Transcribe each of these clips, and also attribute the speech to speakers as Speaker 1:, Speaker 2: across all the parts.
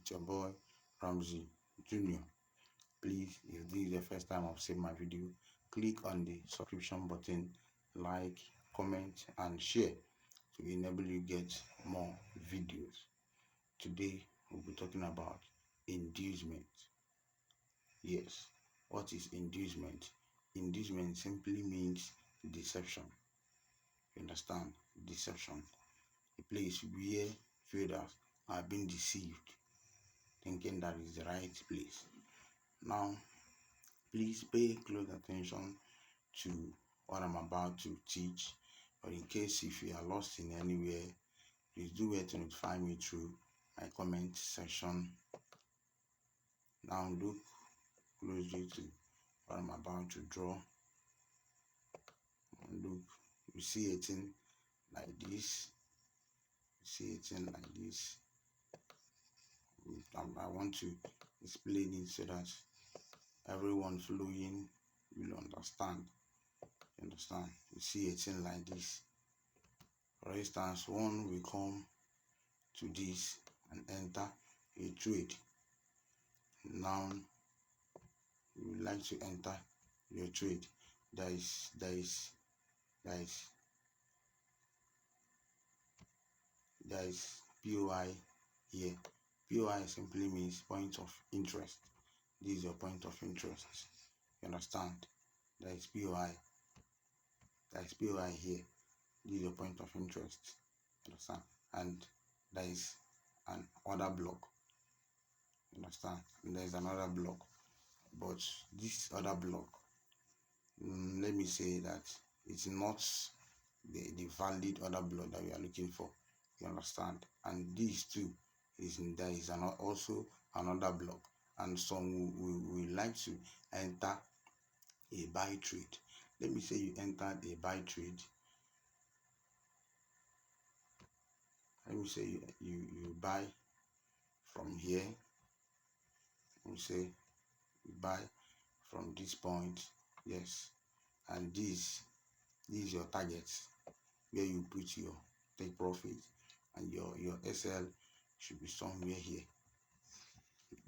Speaker 1: It's your boy Ramsey Jr. Please, if this is the first time I've seen my video, click on the subscription button, like, comment and share to enable you get more videos. Today we'll be talking about inducement. Yes, what is inducement? Inducement simply means deception. You understand? Deception. A place where traders are being deceived, thinking that is the right place. Now, please pay close attention to what I'm about to teach, or in case if you are lost in anywhere, please do well to notify me through my comment section. Now look closely to what I'm about to draw. And look, you see a thing like this. You see a thing like this. I want to explain it so that everyone following will understand. You understand? You see a thing like this. For instance, one will come to this and enter a trade. Now you would like to enter your trade. There is POI here. POI simply means point of interest. This is your point of interest. You understand? There is POI. There is POI here. This is your point of interest. You understand? And there is an other block. You understand? And there is another block. But this other block, let me say that it's not the valid other block that we are looking for. You understand? And these two there is also another block, and some we like to enter a buy trade. Let me say you entered a buy trade. Let me say you buy from here. Let me say you buy from this point, yes, and this is your target where you put your take profit, and your SL should be somewhere here.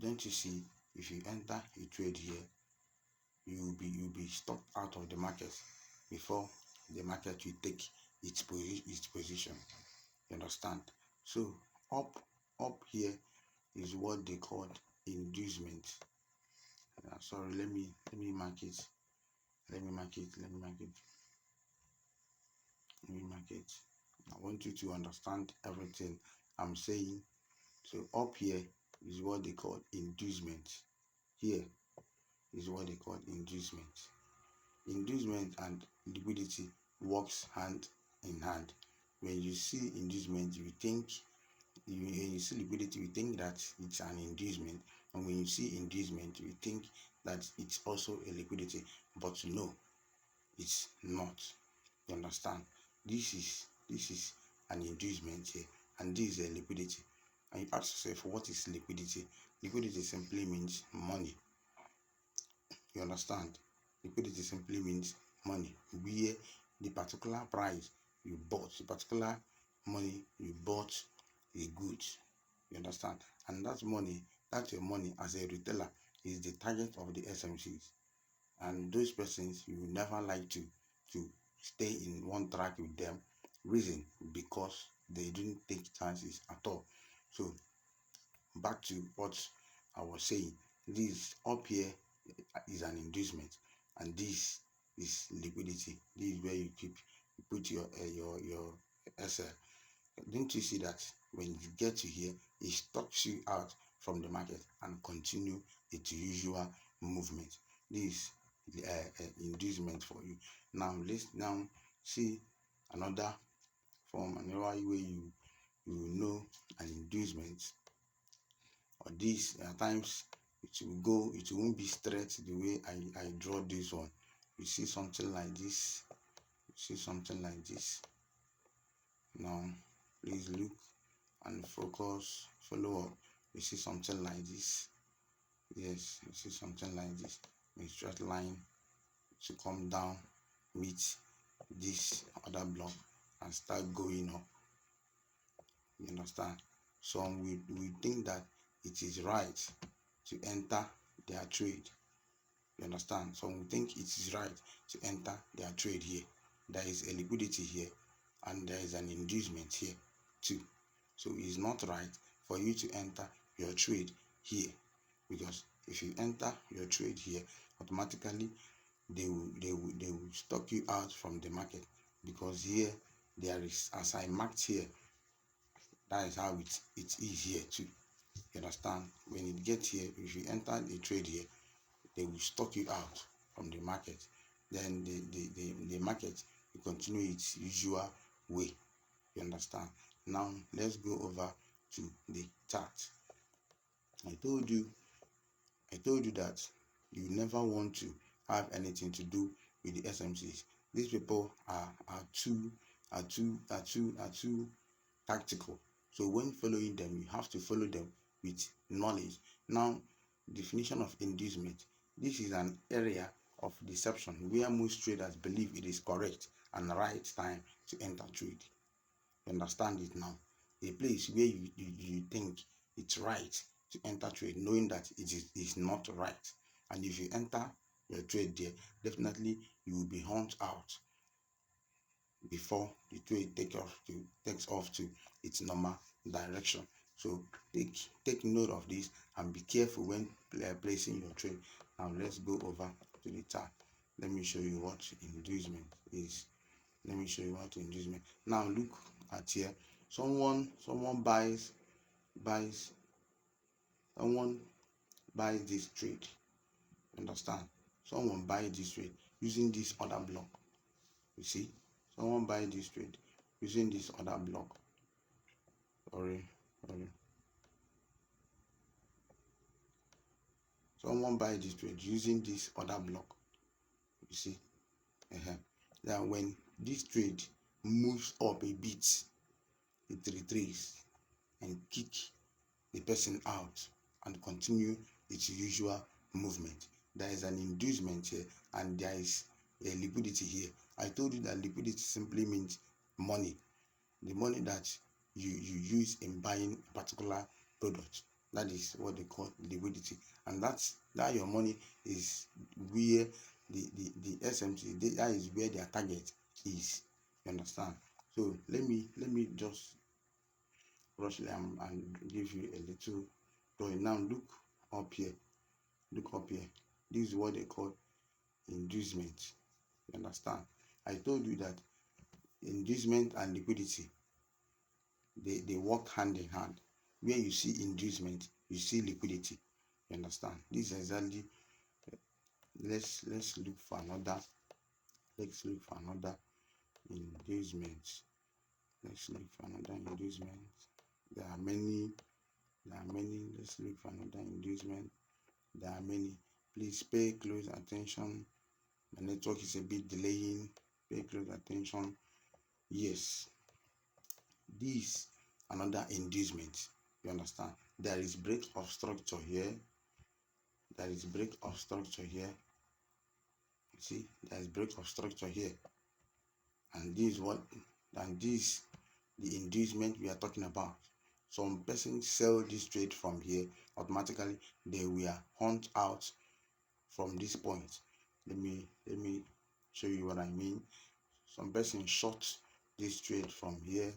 Speaker 1: Don't you see? If you enter a trade here, you'll be stopped out of the market before the market will take its position. You understand? So up here is what they call inducement. Sorry, let me mark it. Let me mark it. I want you to understand everything I'm saying. So up here is what they call inducement. Here is what they call inducement. Inducement and liquidity works hand in hand. When you see inducement, you think, when you see liquidity, you think that it's an inducement, and when you see inducement, you think that it's also a liquidity. But no, it's not. You understand? This is an inducement here, and this is a liquidity. And you ask yourself, what is liquidity? Liquidity simply means money. You understand? Liquidity simply means money, where the particular price you bought, the particular money you bought a good. You understand? And that money, that's your money as a retailer, is the target of the SMCs. And those persons, you will never like to stay in one track with them. Reason, because they didn't take chances at all. So back to what I was saying. This up here is an inducement, and this is liquidity. This is where you put your SL. Didn't you see that when you get to here, it stops you out from the market and continue its usual movement? This is inducement for you. Now let's see another form, another way you know an inducement. Or this at times it won't be straight the way I draw this one. You see something like this. Now please look and focus, follow up. You see something like this. Yes, you see something like this. A straight line to come down, meet this other block and start going up. You understand? Some we think that it is right to enter their trade. You understand? Some will think it is right to enter their trade here. There is a liquidity here and there is an inducement here too. So it's not right for you to enter your trade here, because if you enter your trade here, automatically they will stock you out from the market, because here there is, as I marked here, that is how it is here too. You understand? When it gets here, if you enter the trade here, they will stock you out from the market. Then the market will continue its usual way. You understand? Now let's go over to the chart. I told you that you never want to have anything to do with the SMCs. These people are too tactical. So when following them, you have to follow them with knowledge. Now, definition of inducement. This is an area of deception where most traders believe it is correct and right time to enter trade. You understand it now? A place where you think it's right to enter trade, knowing that it is not right. And if you enter your trade there, definitely you will be hunt out before the trade takes off to its normal direction. So take note of this and be careful when placing your trade. Now let's go over to the chart. Let me show you what inducement is. Now look at here. Someone buys this trade. Understand? Someone buys this trade using this other block. You see, someone buys this trade using this other block. Sorry. Someone buys this trade using this other block. You see, then when this trade moves up a bit, it retraces and kick the person out and continue its usual movement. There is an inducement here and there is a liquidity here. I told you that liquidity simply means money, the money that you use in buying a particular product. That is what they call liquidity, and that your money is where the SMC, that is where their target is. You understand? So let me just rush them and give you a little drawing. Now look up here. This is what they call inducement. You understand? I told you that inducement and liquidity, they work hand in hand. Where you see inducement, you see liquidity. You understand? This is exactly. Let's look for another. Inducement. Let's look for another inducement. There are many. Let's look for another inducement. There are many. Please pay close attention. My network is a bit delaying. Pay close attention. Yes. This another inducement. You understand? There is break of structure here. You see, there is break of structure here. And this the inducement we are talking about. Some persons sell this trade from here. Automatically they will hunt out from this point. Let me show you what I mean. Some person short this trade from here.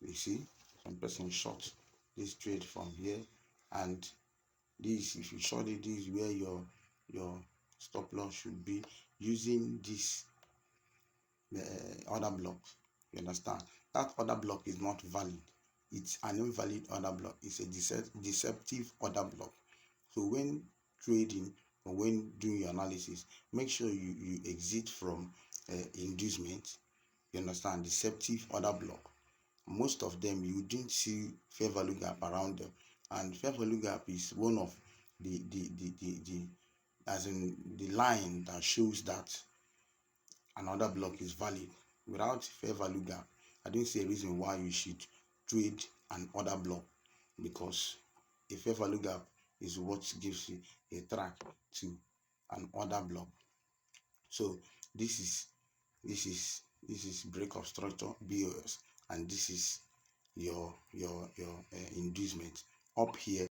Speaker 1: You see, some person short this trade from here, and this, if you short it, this is where your stop loss should be, using this other block. You understand? That other block is not valid. It's an invalid order block. It's a deceptive order block. So when trading or when doing your analysis, make sure you exit from inducement. You understand? Deceptive order block. Most of them you didn't see fair value gap around them, and fair value gap is one of the as in the line that shows that another block is valid. Without fair value gap, I don't see a reason why you should trade an order block, because a fair value gap is what gives you a track to an order block. So this is break of structure, BOS, and this is your inducement. Up here